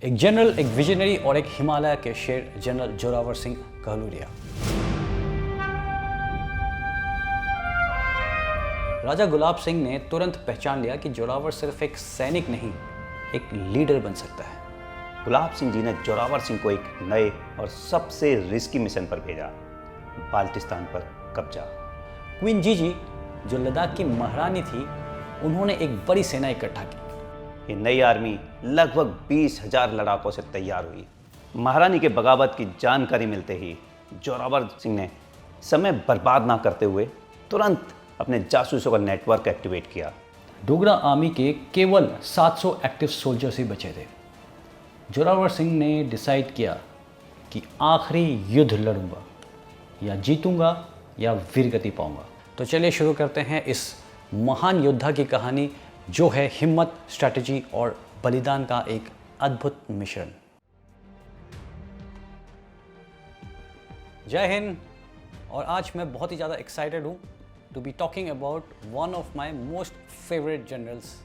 एक जनरल, एक विजनरी और एक हिमालय के शेर जनरल जोरावर सिंह कहलूरिया। राजा गुलाब सिंह ने तुरंत पहचान लिया कि जोरावर सिर्फ एक सैनिक नहीं, एक लीडर बन सकता है। गुलाब सिंह जी ने जोरावर सिंह को एक नए और सबसे रिस्की मिशन पर भेजा, बाल्टिस्तान पर कब्जा। क्वीन जीजी, जो लद्दाख की महारानी थी, उन्होंने एक बड़ी सेना इकट्ठा की। ये नई आर्मी लगभग 20,000 लड़ाकों से तैयार हुई। महारानी के बगावत की जानकारी मिलते ही जोरावर सिंह ने समय बर्बाद ना करते हुए तुरंत अपने जासूसों का नेटवर्क एक्टिवेट किया। डोगरा आर्मी के केवल 700 एक्टिव सोल्जर्स ही बचे थे। जोरावर सिंह ने डिसाइड किया कि आखिरी युद्ध लड़ूंगा, या जीतूंगा या वीरगति पाऊंगा। तो चलिए शुरू करते हैं इस महान योद्धा की कहानी, जो है हिम्मत, स्ट्रैटेजी और बलिदान का एक अद्भुत मिश्रण। जय हिंद। और आज मैं बहुत ही ज़्यादा एक्साइटेड हूँ to be talking about one of my most favourite generals,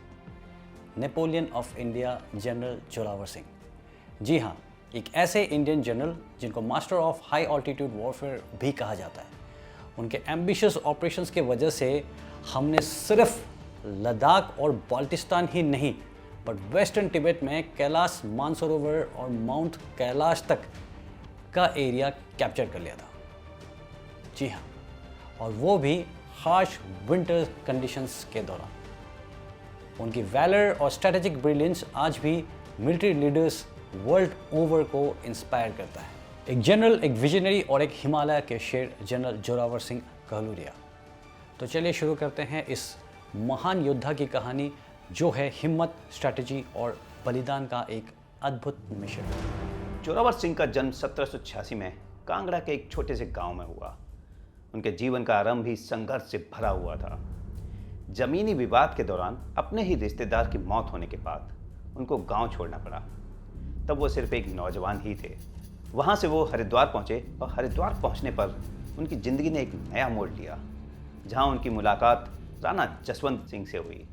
Napoleon of India, general Zorawar Singh. जी हाँ, एक ऐसे इंडियन जनरल जिनको master of high altitude warfare भी कहा जाता है। उनके एम्बिशियस ऑपरेशंस के वजह से हमने सिर्फ लद्दाख और बाल्टिस्तान ही नहीं, बट वेस्टर्न तिब्बत में कैलाश मानसरोवर और माउंट कैलाश तक का एरिया कैप्चर कर लिया था। जी हाँ, और वो भी हार्श विंटर कंडीशंस के दौरान। उनकी वैलर और स्ट्रैटेजिक ब्रिलियंस आज भी मिलिट्री लीडर्स वर्ल्ड ओवर को इंस्पायर करता है। एक जनरल, एक विजनरी और एक हिमालय के शेर जनरल जोरावर सिंह कहलूरिया। तो चलिए शुरू करते हैं इस महान योद्धा की कहानी, जो है हिम्मत, स्ट्रैटेजी और बलिदान का एक अद्भुत मिशन। जोरावर सिंह का जन्म 1786 में कांगड़ा के एक छोटे से गांव में हुआ। उनके जीवन का आरंभ ही संघर्ष से भरा हुआ था। जमीनी विवाद के दौरान अपने ही रिश्तेदार की मौत होने के बाद उनको गांव छोड़ना पड़ा। तब वो सिर्फ एक नौजवान ही थे। वहाँ से वो हरिद्वार पहुँचे और हरिद्वार पहुँचने पर उनकी ज़िंदगी ने एक नया मोड़ लिया, जहाँ उनकी मुलाकात राणा जसवंत सिंह से हुई।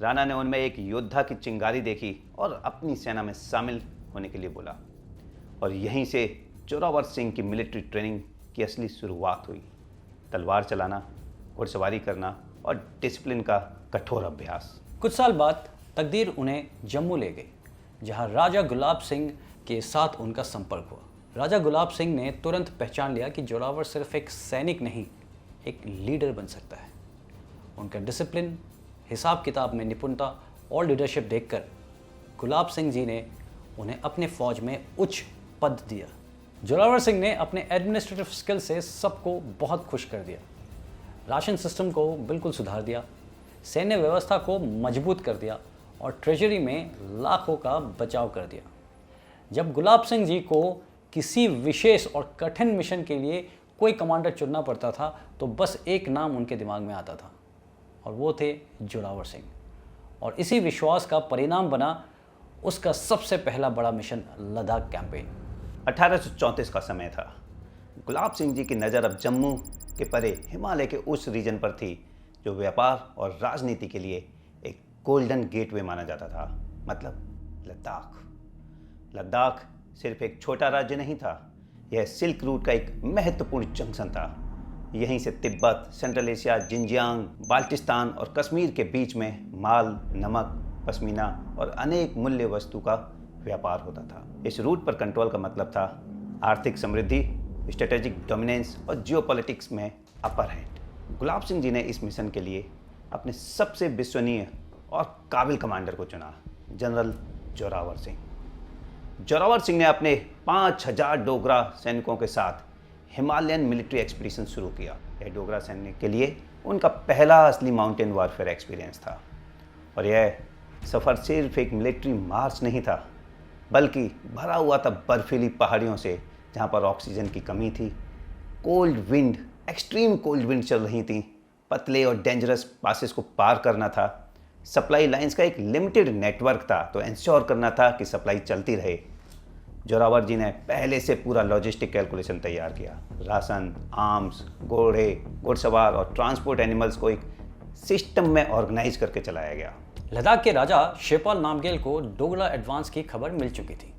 राणा ने उनमें एक योद्धा की चिंगारी देखी और अपनी सेना में शामिल होने के लिए बोला। और यहीं से जोरावर सिंह की मिलिट्री ट्रेनिंग की असली शुरुआत हुई। तलवार चलाना, घुड़सवारी करना और डिसिप्लिन का कठोर अभ्यास। कुछ साल बाद तकदीर उन्हें जम्मू ले गई, जहां राजा गुलाब सिंह के साथ उनका संपर्क हुआ। राजा गुलाब सिंह ने तुरंत पहचान लिया कि जोरावर सिर्फ एक सैनिक नहीं, एक लीडर बन सकता है। उनका डिसिप्लिन, हिसाब किताब में निपुणता और लीडरशिप देखकर गुलाब सिंह जी ने उन्हें अपने फौज में उच्च पद दिया। जोरावर सिंह ने अपने एडमिनिस्ट्रेटिव स्किल से सबको बहुत खुश कर दिया। राशन सिस्टम को बिल्कुल सुधार दिया, सैन्य व्यवस्था को मजबूत कर दिया और ट्रेजरी में लाखों का बचाव कर दिया। जब गुलाब सिंह जी को किसी विशेष और कठिन मिशन के लिए कोई कमांडर चुनना पड़ता था, तो बस एक नाम उनके दिमाग में आता था, और वो थे जोरावर सिंह। और इसी विश्वास का परिणाम बना उसका सबसे पहला बड़ा मिशन, लद्दाख कैंपेन। 1834 का समय था। गुलाब सिंह जी की नज़र अब जम्मू के परे हिमालय के उस रीजन पर थी जो व्यापार और राजनीति के लिए एक गोल्डन गेटवे माना जाता था, मतलब लद्दाख। लद्दाख सिर्फ एक छोटा राज्य नहीं था, यह सिल्क रूट का एक महत्वपूर्ण जंक्शन था। यहीं से Tibet, central Asia, Xinjiang, Baltistan और कश्मीर के बीच में माल, नमक, पश्मीना और अनेक मूल्य वस्तु का व्यापार होता था। इस रूट पर कंट्रोल का मतलब था आर्थिक समृद्धि, स्ट्रेटेजिक डोमिनेंस और जियोपॉलिटिक्स में अपर हैंड। गुलाब सिंह जी ने इस मिशन के लिए अपने सबसे विश्वसनीय और काबिल कमांडर को चुना, जनरल जोरावर सिंह। जोरावर सिंह ने अपने 5,000 डोगरा सैनिकों के साथ हिमालयन मिलिट्री एक्सपीडिशन शुरू किया। यह डोगरा सैनिक के लिए उनका पहला असली माउंटेन वॉरफेयर एक्सपीरियंस था। और यह सफ़र सिर्फ एक मिलिट्री मार्च नहीं था, बल्कि भरा हुआ था बर्फीली पहाड़ियों से, जहाँ पर ऑक्सीजन की कमी थी, cold wind, extreme cold wind चल रही थी, पतले और डेंजरस पासेस को पार करना था, सप्लाई लाइंस का एक लिमिटेड नेटवर्क था, तो इंश्योर करना था कि सप्लाई चलती रहे। जोरावर जी ने पहले से पूरा लॉजिस्टिक कैलकुलेशन तैयार किया। राशन, आर्म्स, घोड़े, घुड़सवार और ट्रांसपोर्ट एनिमल्स को एक सिस्टम में ऑर्गेनाइज करके चलाया गया। लद्दाख के राजा शेपाल नामग्याल को डोगरा एडवांस की खबर मिल चुकी थी।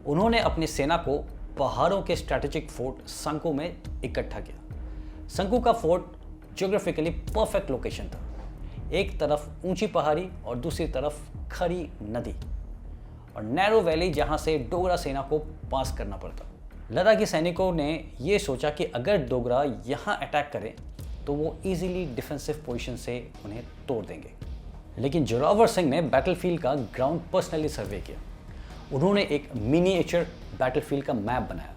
उन्होंने अपनी सेना को पहाड़ों के स्ट्रैटेजिक फोर्ट संकू में इकट्ठा किया। संकू का फोर्ट ज्योग्राफिकली परफेक्ट लोकेशन था। एक तरफ ऊंची पहाड़ी और दूसरी तरफ खड़ी नदी और नैरो वैली जहां से डोगरा सेना को पास करना पड़ता। लद्दाखी सैनिकों ने यह सोचा कि अगर डोगरा यहां अटैक करें तो वो इजीली डिफेंसिव पोजीशन से उन्हें तोड़ देंगे। लेकिन जोरावर सिंह ने बैटलफील्ड का ग्राउंड पर्सनली सर्वे किया। उन्होंने एक मिनिएचर बैटलफील्ड का मैप बनाया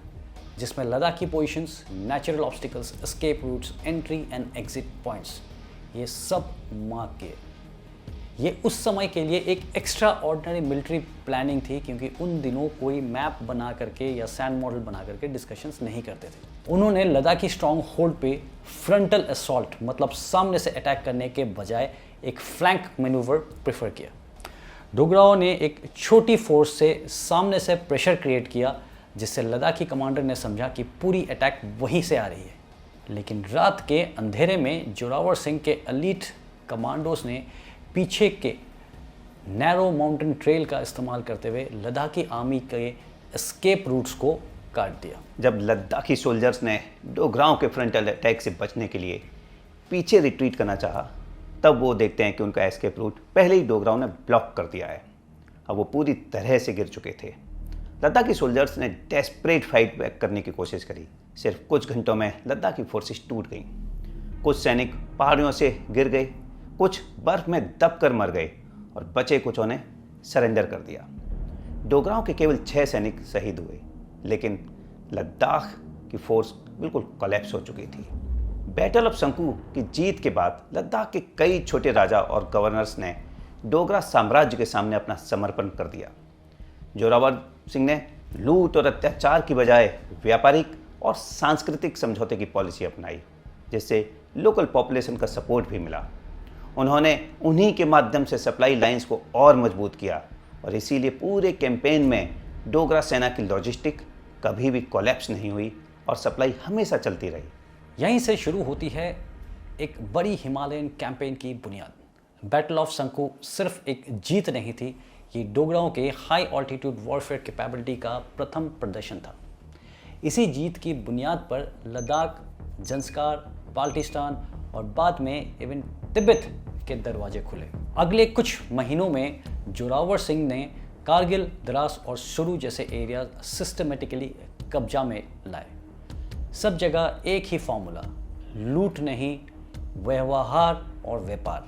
जिसमें लद्दाख की positions, natural obstacles, escape routes, entry and exit points ये सब मार्क किए। ये उस समय के लिए एक एक्स्ट्रा ऑर्डिनरी मिलिट्री प्लानिंग थी क्योंकि उन दिनों कोई मैप बना करके या सैंड मॉडल बना करके डिस्कशंस नहीं करते थे। उन्होंने लद्दाखी स्ट्रॉन्ग होल्ड पे फ्रंटल असॉल्ट मतलब सामने से अटैक करने के बजाय एक फ्लैंक मैन्यूवर प्रेफर किया। डोगराओं ने एक छोटी फोर्स से सामने से प्रेशर क्रिएट किया जिससे लद्दाखी कमांडर ने समझा कि पूरी अटैक वहीं से आ रही है। लेकिन रात के अंधेरे में जोरावर सिंह के एलीट कमांडोज ने पीछे के नैरो माउंटेन ट्रेल का इस्तेमाल करते हुए लद्दाखी आर्मी के एस्केप रूट्स को काट दिया। जब लद्दाखी सोल्जर्स ने डोगराओं के फ्रंटल अटैक से बचने के लिए पीछे रिट्रीट करना चाहा, तब वो देखते हैं कि उनका एस्केप रूट पहले ही डोगराओं ने ब्लॉक कर दिया है। अब वो पूरी तरह से गिर चुके थे। लद्दाखी सोल्जर्स ने डेस्परेट फाइट बैक करने की कोशिश करी। सिर्फ कुछ घंटों में लद्दाखी फोर्सेस टूट गईं। कुछ सैनिक पहाड़ियों से गिर गए, कुछ बर्फ में दब कर मर गए और बचे कुछों ने सरेंडर कर दिया। डोगराओं के केवल 6 सैनिक शहीद हुए, लेकिन लद्दाख की फोर्स बिल्कुल कोलैप्स हो चुकी थी। बैटल ऑफ संकू की जीत के बाद लद्दाख के कई छोटे राजा और गवर्नर्स ने डोगरा साम्राज्य के सामने अपना समर्पण कर दिया। जोरावर सिंह ने लूट और अत्याचार की बजाय व्यापारिक और सांस्कृतिक समझौते की पॉलिसी अपनाई, जिससे लोकल पॉपुलेशन का सपोर्ट भी मिला। उन्होंने उन्हीं के माध्यम से सप्लाई लाइंस को और मजबूत किया और इसीलिए पूरे कैंपेन में डोगरा सेना की लॉजिस्टिक कभी भी कोलैप्स नहीं हुई और सप्लाई हमेशा चलती रही। यहीं से शुरू होती है एक बड़ी हिमालयन कैंपेन की बुनियाद। बैटल ऑफ संकू सिर्फ एक जीत नहीं थी, ये डोगराओं के हाई ऑल्टीट्यूड वॉरफेयर कैपेबिलिटी का प्रथम प्रदर्शन था। इसी जीत की बुनियाद पर लद्दाख, जंस्कार, बाल्टिस्तान और बाद में इवन तिब्बत के दरवाजे खुले। अगले कुछ महीनों में जोरावर सिंह ने कारगिल, द्रास और सुरु जैसे एरिया सिस्टमेटिकली कब्जा में लाए। सब जगह एक ही फॉर्मूला, लूट नहीं, व्यवहार और व्यापार,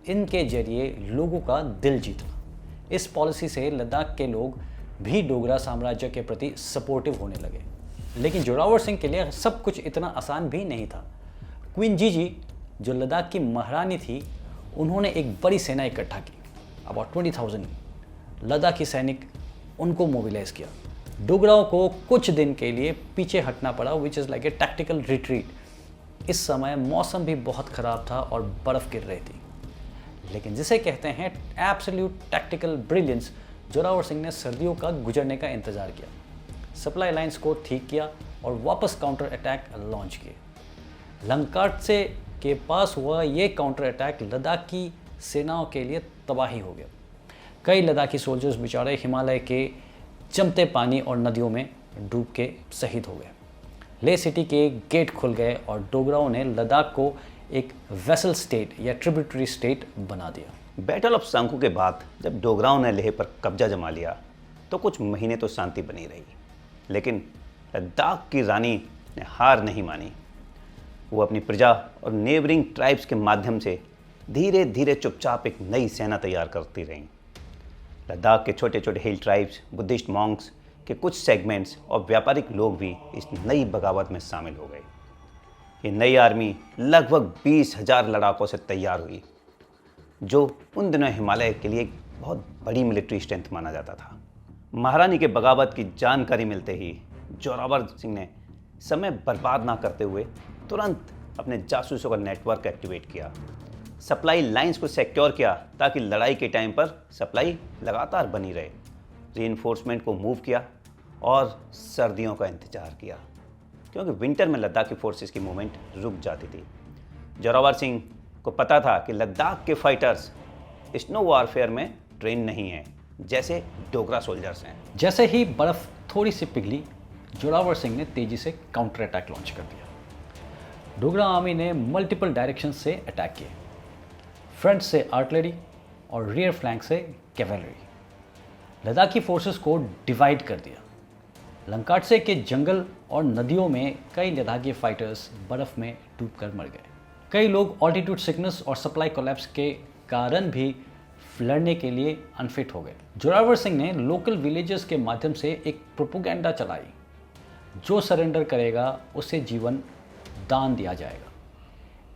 इनके जरिए लोगों का दिल जीतना। इस पॉलिसी से लद्दाख के लोग भी डोगरा साम्राज्य के प्रति सपोर्टिव होने लगे। लेकिन जोरावर सिंह के लिए सब कुछ इतना आसान भी नहीं था। क्वीन जीजी जो लद्दाख की महारानी थी, उन्होंने एक बड़ी सेना इकट्ठा की, अबाउट 20,000 लद्दाखी सैनिक, उनको मोबिलाइज किया। डोगराओं को कुछ दिन के लिए पीछे हटना पड़ा, which is like a tactical retreat. इस समय मौसम भी बहुत ख़राब था और बर्फ़ गिर रही थी, लेकिन जिसे कहते हैं absolute tactical brilliance, Zorawar Singh ने सर्दियों का गुजरने का इंतज़ार किया, सप्लाई लाइंस को ठीक किया और वापस काउंटर अटैक लॉन्च किए। लंकाटसे के पास हुआ ये काउंटर अटैक लद्दाख की सेनाओं के लिए तबाही हो गया। कई लद्दाखी सोल्जर्स बेचारे हिमालय के जमते पानी और नदियों में डूब के शहीद हो गए। ले सिटी के गेट खुल गए और डोगराओं ने लद्दाख को एक वेसल स्टेट या ट्रिब्यूटरी स्टेट बना दिया। बैटल ऑफ संकू के बाद जब डोगराओं ने लेह पर कब्जा जमा लिया तो कुछ महीने तो शांति बनी रही, लेकिन लद्दाख की रानी ने हार नहीं मानी। वो अपनी प्रजा और नेबरिंग ट्राइब्स के माध्यम से धीरे धीरे चुपचाप एक नई सेना तैयार करती रहीं। लद्दाख के छोटे छोटे हिल ट्राइब्स, बुद्धिस्ट मॉन्क्स के कुछ सेगमेंट्स और व्यापारिक लोग भी इस नई बगावत में शामिल हो गए। ये नई आर्मी लगभग 20,000 लड़ाकों से तैयार हुई, जो उन दिनों हिमालय के लिए एक बहुत बड़ी मिलिट्री स्ट्रेंथ माना जाता था। महारानी के बगावत की जानकारी मिलते ही जोरावर सिंह ने समय बर्बाद ना करते हुए तुरंत अपने जासूसों का नेटवर्क एक्टिवेट किया, सप्लाई लाइंस को सिक्योर किया ताकि लड़ाई के टाइम पर सप्लाई लगातार बनी रहे, रीइंफोर्समेंट को मूव किया और सर्दियों का इंतजार किया, क्योंकि विंटर में लद्दाखी फोर्सेस की मूवमेंट रुक जाती थी। जोरावर सिंह को पता था कि लद्दाख के फाइटर्स स्नो वॉरफेयर में ट्रेन नहीं है जैसे डोगरा सोल्जर्स हैं। जैसे ही बर्फ थोड़ी सी पिघली, जोरावर सिंह ने तेजी से काउंटर अटैक लॉन्च कर दिया। डोगरा आर्मी ने मल्टीपल डायरेक्शन से अटैक किए, फ्रंट से आर्टिलरी और रियर फ्लैंक से कैवेलरी। लद्दाखी फोर्सेस को डिवाइड कर दिया। लंकाटसे के जंगल और नदियों में कई लद्दाखी फाइटर्स बर्फ में डूबकर मर गए। कई लोग ऑल्टीट्यूड सिकनेस और सप्लाई कोलैप्स के कारण भी लड़ने के लिए अनफिट हो गए। जोरावर सिंह ने लोकल विलेजेस के माध्यम से एक प्रोपोगेंडा चलाई, जो सरेंडर करेगा उसे जीवन दान दिया जाएगा।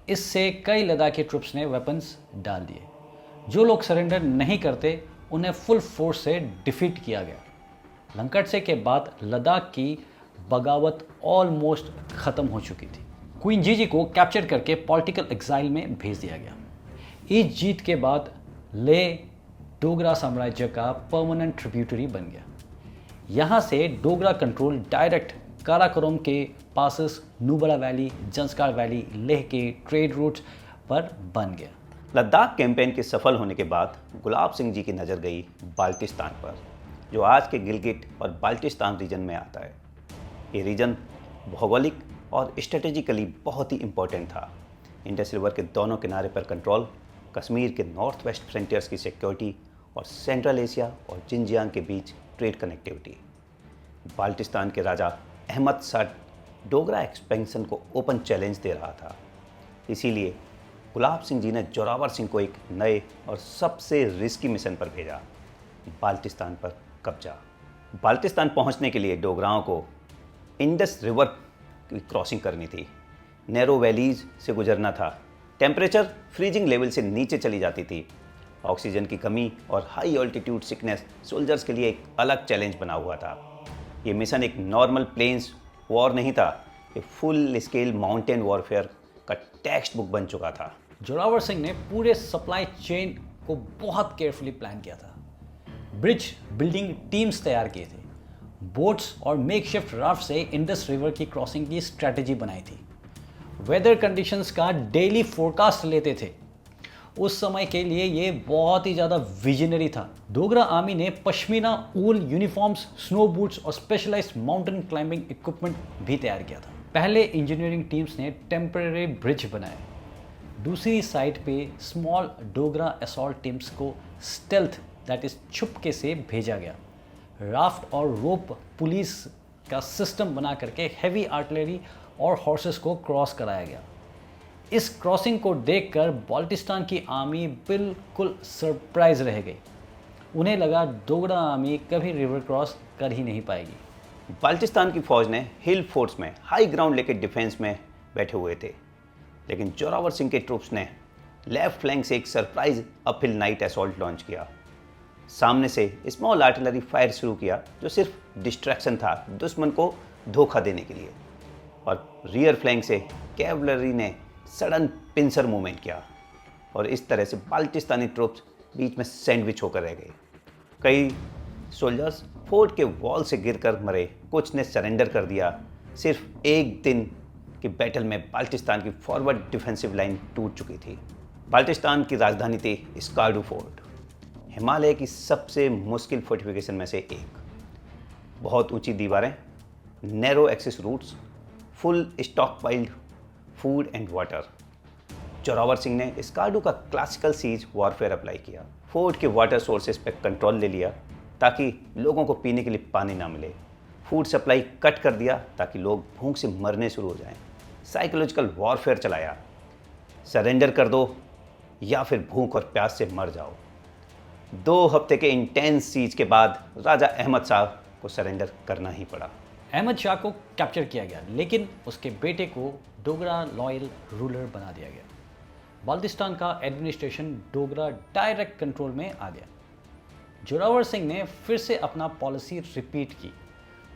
इससे कई लद्दाखी ट्रुप्स ने वेपन्स डाल दिए। जो लोग सरेंडर नहीं करते उन्हें फुल फोर्स से डिफीट किया गया। लंकाटसे के बाद लद्दाख की बगावत ऑलमोस्ट ख़त्म हो चुकी थी। क्वीन जीजी को कैप्चर करके पॉलिटिकल एग्जाइल में भेज दिया गया। इस जीत के बाद लेह डोगरा साम्राज्य का परमानेंट ट्रिब्यूटरी बन गया। यहाँ से डोगरा कंट्रोल डायरेक्ट काराकोरम के passes, Nubra valley, Zanskar valley, Leh के ट्रेड रूट्स पर बन गया। लद्दाख कैंपेन के सफल होने के बाद गुलाब सिंह जी की नज़र गई बाल्टिस्तान पर, जो आज के गिलगिट और बाल्टिस्तान रीजन में आता है। ये रीजन भौगोलिक और स्ट्रेटेजिकली बहुत ही इम्पोर्टेंट था। इंडस रिवर के दोनों किनारे पर कंट्रोल, कश्मीर के नॉर्थ वेस्ट फ्रंटियर्स की सिक्योरिटी और सेंट्रल एशिया और जिनजियांग के बीच ट्रेड कनेक्टिविटी। बाल्टिस्तान के राजा अहमद शाह डोगरा एक्सपेंशन को ओपन चैलेंज दे रहा था। इसीलिए गुलाब सिंह जी ने जोरावर सिंह को एक नए और सबसे रिस्की मिशन पर भेजा, बाल्टिस्तान पर कब्जा। बाल्टिस्तान पहुंचने के लिए डोगराओं को इंडस रिवर की क्रॉसिंग करनी थी, नैरो वैलीज से गुजरना था, टेम्परेचर फ्रीजिंग लेवल से नीचे चली जाती थी, ऑक्सीजन की कमी और हाई ऑल्टीट्यूड सिकनेस सोल्जर्स के लिए एक अलग चैलेंज बना हुआ था। ये मिशन एक नॉर्मल प्लेन्स वॉर नहीं था, ये फुल स्केल माउंटेन वॉरफेयर का टेक्स्ट बुक बन चुका था। जोरावर सिंह ने पूरे सप्लाई चेन को बहुत केयरफुली प्लान किया था। ब्रिज बिल्डिंग टीम्स तैयार किए थे, बोट्स और मेकशिफ्ट राफ्ट से इंडस रिवर की क्रॉसिंग की स्ट्रैटेजी बनाई थी, वेदर कंडीशंस का डेली फोरकास्ट लेते थे। उस समय के लिए ये बहुत ही ज़्यादा विजनरी था। डोगरा आर्मी ने पश्मीना ऊल यूनिफॉर्म्स, स्नो बूट्स और स्पेशलाइज्ड माउंटेन क्लाइंबिंग इक्विपमेंट भी तैयार किया था। पहले इंजीनियरिंग टीम्स ने टेम्परेरी ब्रिज बनाए। दूसरी साइड पे स्मॉल डोगरा असॉल्ट टीम्स को स्टेल्थ दैट इज छुपके से भेजा गया। राफ्ट और रोप पुलिस का सिस्टम बना करके हैवी आर्टिलरी और हॉर्सेस को क्रॉस कराया गया। इस क्रॉसिंग को देखकर बाल्टिस्तान की आर्मी बिल्कुल सरप्राइज रह गई। उन्हें लगा डोगरा आर्मी कभी रिवर क्रॉस कर ही नहीं पाएगी। बाल्टिस्तान की फौज ने हिल फोर्ट्स में हाई ग्राउंड लेकर डिफेंस में बैठे हुए थे, लेकिन जोरावर सिंह के ट्रूप्स ने लेफ्ट फ्लैंक से एक surprise uphill night assault launch किया। सामने से स्मॉल आर्टिलरी फायर शुरू किया, जो सिर्फ डिस्ट्रैक्शन था, दुश्मन को धोखा देने के लिए, और रियर फ्लैंक से कैवलरी ने सडन पिंसर मूवमेंट किया, और इस तरह से बाल्टिस्तानी ट्रूप्स बीच में सैंडविच होकर रह गए। कई सोल्जर्स फोर्ट के वॉल से गिरकर मरे, कुछ ने सरेंडर कर दिया। सिर्फ एक दिन की बैटल में बाल्टिस्तान की फॉरवर्ड डिफेंसिव लाइन टूट चुकी थी। बाल्टिस्तान की राजधानी थी स्कार्डू फोर्ट, हिमालय की सबसे मुश्किल फोर्टिफिकेशन में से एक। बहुत ऊंची दीवारें, narrow access routes, full stock piled food and water. Zorawar Singh ने स्कार्डू का क्लासिकल सीज वॉरफेयर अप्लाई किया। फोर्ट के वाटर सोर्सेज पर कंट्रोल ले लिया ताकि लोगों को पीने के लिए पानी ना मिले। फूड सप्लाई कट कर दिया ताकि लोग भूख से मरने शुरू हो जाएं। साइकोलॉजिकल वॉरफेयर चलाया, सरेंडर कर दो या फिर भूख और प्यास से मर जाओ। 2 हफ्ते के इंटेंस सीज के बाद राजा अहमद शाह को सरेंडर करना ही पड़ा। अहमद शाह को कैप्चर किया गया, लेकिन उसके बेटे को डोगरा लॉयल रूलर बना दिया गया। बाल्टिस्तान का एडमिनिस्ट्रेशन डोगरा डायरेक्ट कंट्रोल में आ गया। जोरावर सिंह ने फिर से अपना पॉलिसी रिपीट की,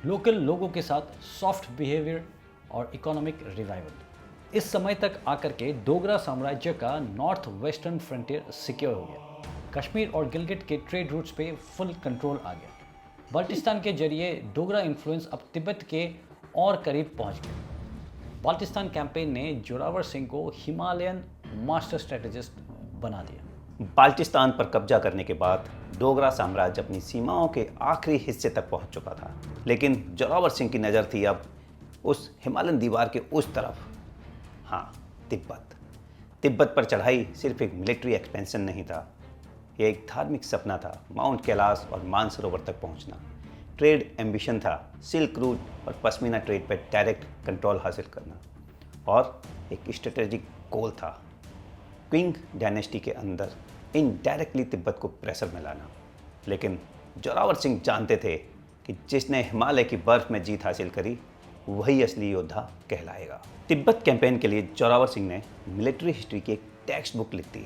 लोकल लोगों के साथ सॉफ्ट बिहेवियर और इकोनॉमिक रिवाइवल। इस समय तक आकर के डोगरा साम्राज्य का नॉर्थ वेस्टर्न फ्रंटियर सिक्योर हो गया। कश्मीर और गिलगिट के ट्रेड रूट्स पे फुल कंट्रोल आ गया। बाल्टिस्तान के जरिए डोगरा इन्फ्लुएंस अब तिब्बत के और करीब पहुंच गया। बाल्टिस्तान कैंपेन ने जोरावर सिंह को हिमालयन मास्टर स्ट्रेटेजिस्ट बना दिया। बाल्टिस्तान पर कब्जा करने के बाद डोगरा साम्राज्य अपनी सीमाओं के आखिरी हिस्से तक पहुंच चुका था, लेकिन जोरावर सिंह की नज़र थी अब उस हिमालयन दीवार के उस तरफ। हाँ, तिब्बत पर चढ़ाई सिर्फ एक मिलिट्री एक्सपेंशन नहीं था, यह एक धार्मिक सपना था। माउंट कैलाश और मानसरोवर तक पहुंचना ट्रेड एम्बिशन था, सिल्क रूट और पश्मीना ट्रेड पर डायरेक्ट कंट्रोल हासिल करना, और एक स्ट्रेटेजिक गोल था क्विंग डायनेस्टी के अंदर इनडायरेक्टली तिब्बत को प्रेशर में लाना। लेकिन जोरावर सिंह जानते थे कि जिसने हिमालय की बर्फ में जीत हासिल करी वही असली योद्धा कहलाएगा। तिब्बत कैंपेन के लिए जोरावर सिंह ने मिलिट्री हिस्ट्री की एक टेक्स्ट बुक लिख दी।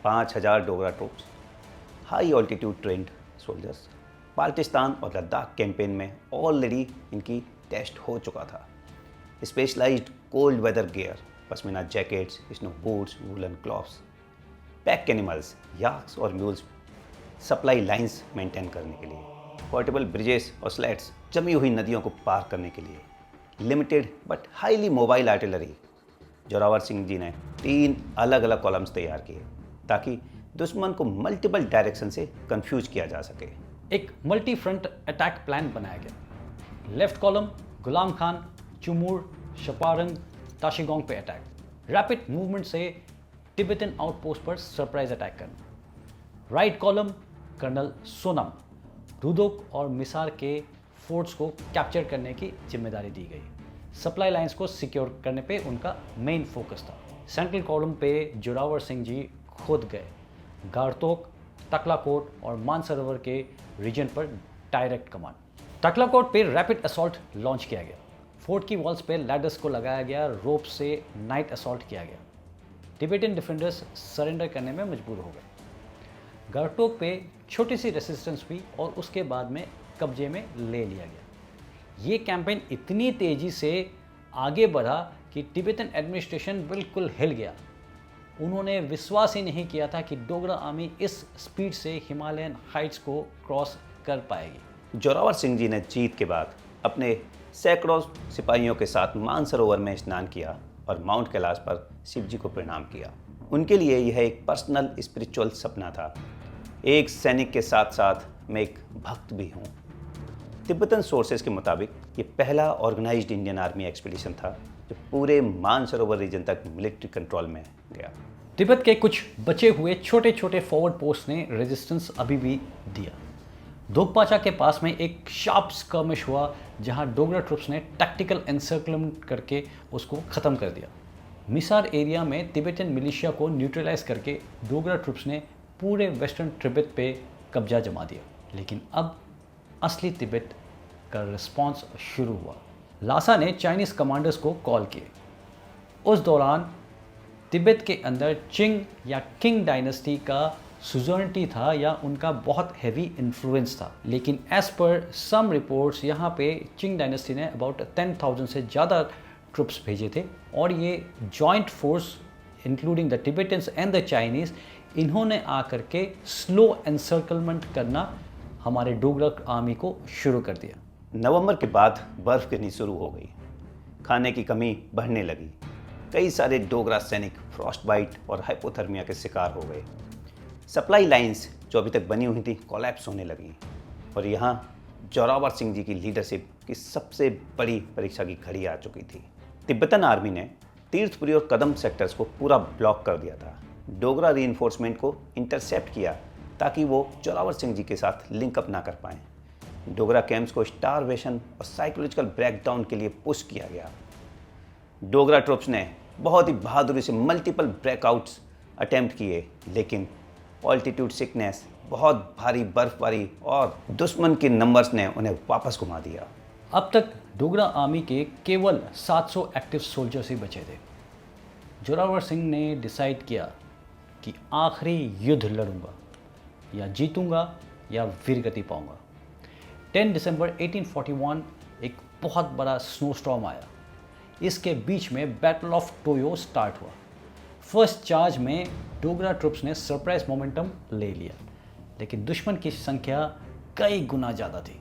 5000 Dogra troops, high altitude trained soldiers. Baltistan और लद्दाख कैंपेन में ऑलरेडी इनकी टेस्ट हो चुका था। Specialised cold weather gear, pashmina jackets, snow boots, woollen clothes, pack animals, yaks और म्यूल्स, सप्लाई लाइंस मेंटेन करने के लिए, पोर्टेबल ब्रिजेस और स्लेट्स, जमी हुई नदियों को पार करने के लिए, limited but highly mobile artillery. Zorawar Singh ji ने 3 अलग अलग कॉलम्स तैयार किए ताकि दुश्मन को मल्टीपल डायरेक्शन से कंफ्यूज किया जा सके। एक मल्टी फ्रंट अटैक प्लान बनाया गया। लेफ्ट कॉलम गुलाम खान, चुमूर, शपारंग, ताशिगोंग पे अटैक, रैपिड मूवमेंट से तिब्बतन आउटपोस्ट पर सरप्राइज अटैक करना। राइट कॉलम कर्नल सोनम, रुदोक और मिसार के फोर्ट्स को कैप्चर करने की जिम्मेदारी दी गई। सप्लाई लाइंस को सिक्योर करने पे उनका मेन फोकस था। सेंट्रल कॉलम पे जोरावर सिंह जी खुद गए। गारतोक, तकलाकोट और मानसरोवर के रीजन पर डायरेक्ट कमांड। तकलाकोट पे रैपिड असॉल्ट लॉन्च किया गया। फोर्ट की वॉल्स पे लैडर्स को लगाया गया, रोप से नाइट असॉल्ट किया गया। तिब्बतन डिफेंडर्स सरेंडर करने में मजबूर हो गए। गारतोक पे छोटी सी रेसिस्टेंस हुई और उसके बाद में कब्जे में ले लिया गया। ये कैंपेन इतनी तेज़ी से आगे बढ़ा कि तिब्बतन एडमिनिस्ट्रेशन बिल्कुल हिल गया। उन्होंने विश्वास ही नहीं किया था कि डोगरा आर्मी इस स्पीड से हिमालयन हाइट्स को क्रॉस कर पाएगी। जोरावर सिंह जी ने जीत के बाद अपने सैकड़ों सिपाहियों के साथ मानसरोवर में स्नान किया और माउंट कैलाश पर शिव जी को प्रणाम किया। उनके लिए यह एक पर्सनल स्पिरिचुअल सपना था। एक सैनिक के साथ साथ मैं एक भक्त भी हूँ। तिब्बतन सोर्सेज के मुताबिक ये पहला ऑर्गेनाइज्ड इंडियन आर्मी एक्सपीडिशन था जो पूरे मानसरोवर रीजन तक मिलिट्री कंट्रोल में गया। तिब्बत के कुछ बचे हुए छोटे छोटे फॉरवर्ड पोस्ट ने रेजिस्टेंस अभी भी दिया। दोगपाचा के पास में एक शार्प स्कर्मिश हुआ जहां डोगरा ट्रुप्स ने टैक्टिकल एनसर्कलमेंट करके उसको ख़त्म कर दिया। मिसार एरिया में तिब्बतन मिलिशिया को न्यूट्रलाइज करके डोगरा ट्रुप्स ने पूरे वेस्टर्न तिब्बत पे कब्जा जमा दिया। लेकिन अब असली तिब्बत का रिस्पॉन्स शुरू हुआ। लासा ने चाइनीज़ कमांडर्स को कॉल किए। उस दौरान तिब्बत के अंदर चिंग या किंग डायनेस्टी का सुजर्निटी था या उनका बहुत हैवी इन्फ्लुएंस था। लेकिन एज पर सम रिपोर्ट्स यहाँ पे चिंग डायनेस्टी ने अबाउट 10,000 से ज़्यादा ट्रुप्स भेजे थे और ये joint force including the Tibetans and the Chinese, इन्होंने आकर के स्लो एनसर्कलमेंट करना हमारे डोगरा आर्मी को शुरू कर दिया। नवंबर के बाद बर्फ़ गिरनी शुरू हो गई, खाने की कमी बढ़ने लगी। कई सारे डोगरा सैनिक फ्रॉस्ट बाइट और हाइपोथर्मिया के शिकार हो गए। सप्लाई लाइंस जो अभी तक बनी हुई थी कोलैप्स होने लगी और यहाँ जोरावर सिंह जी की लीडरशिप की सबसे बड़ी परीक्षा की घड़ी आ चुकी थी। तिब्बतन आर्मी ने तीर्थपुरी और कदम सेक्टर्स को पूरा ब्लॉक कर दिया था। डोगरा रीइंफोर्समेंट को इंटरसेप्ट किया ताकि वो जोरावर सिंह जी के साथ लिंकअप ना कर पाएँ। डोगरा कैंप्स को स्टारवेशन और साइकोलॉजिकल ब्रेकडाउन के लिए पुश किया गया। डोगरा ट्रुप्स ने बहुत ही बहादुरी से मल्टीपल ब्रेकआउट्स अटेम्प्ट किए, लेकिन ऑल्टीट्यूड सिकनेस, बहुत भारी बर्फबारी और दुश्मन के नंबर्स ने उन्हें वापस घुमा दिया। अब तक डोगरा आर्मी के केवल 700 एक्टिव सोल्जर्स ही बचे थे। जोरावर सिंह ने डिसाइड किया कि आखिरी युद्ध लड़ूंगा, या जीतूंगा या वीरगति पाऊंगा। 10 दिसंबर 1841 एक बहुत बड़ा स्नोस्टॉर्म आया। इसके बीच में बैटल ऑफ टोयो स्टार्ट हुआ। फर्स्ट चार्ज में डोगरा ट्रुप्स ने सरप्राइज मोमेंटम ले लिया, लेकिन दुश्मन की संख्या कई गुना ज़्यादा थी।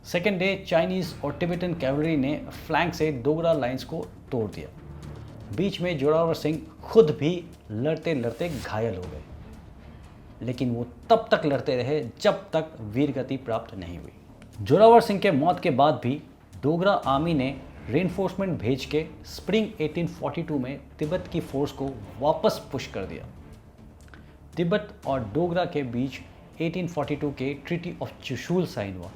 सेकेंड डे चाइनीज़ और टिबेटन कैवलरी ने फ्लैंक से डोगरा लाइंस को तोड़ दिया। बीच में जोरावर सिंह खुद भी लड़ते लड़ते घायल हो गए। लेकिन वो तब तक लड़ते रहे जब तक वीरगति प्राप्त नहीं हुई। जोरावर सिंह के मौत के बाद भी डोगरा आर्मी ने रेनफोर्समेंट भेज के स्प्रिंग 1842 में तिब्बत की फोर्स को वापस पुश कर दिया। तिब्बत और डोगरा के बीच 1842 के ट्रीटी ऑफ चुशूल साइन हुआ,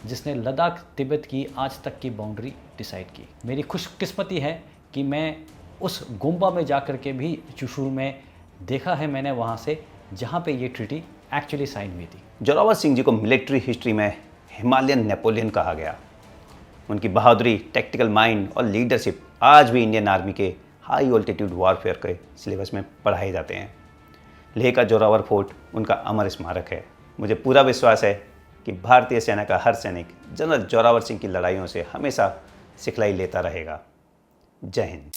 जिसने लद्दाख तिब्बत की आज तक की बाउंड्री डिसाइड की। मेरी खुशकिस्मती है कि मैं उस गुम्बा में जाकर के भी चुशूल में देखा है मैंने वहाँ से, जहाँ पे ये ट्रीटी एक्चुअली साइन हुई थी। जोरावर सिंह जी को मिलिट्री हिस्ट्री में हिमालयन नेपोलियन कहा गया। उनकी बहादुरी, टेक्टिकल माइंड और लीडरशिप आज भी इंडियन आर्मी के हाई ऑल्टीट्यूड वॉरफेयर के सिलेबस में पढ़ाए जाते हैं। लेह का जोरावर फोर्ट उनका अमर स्मारक है। मुझे पूरा विश्वास है कि भारतीय सेना का हर सैनिक जनरल जोरावर सिंह की लड़ाइयों से हमेशा सिखलाई लेता रहेगा। जय हिंद।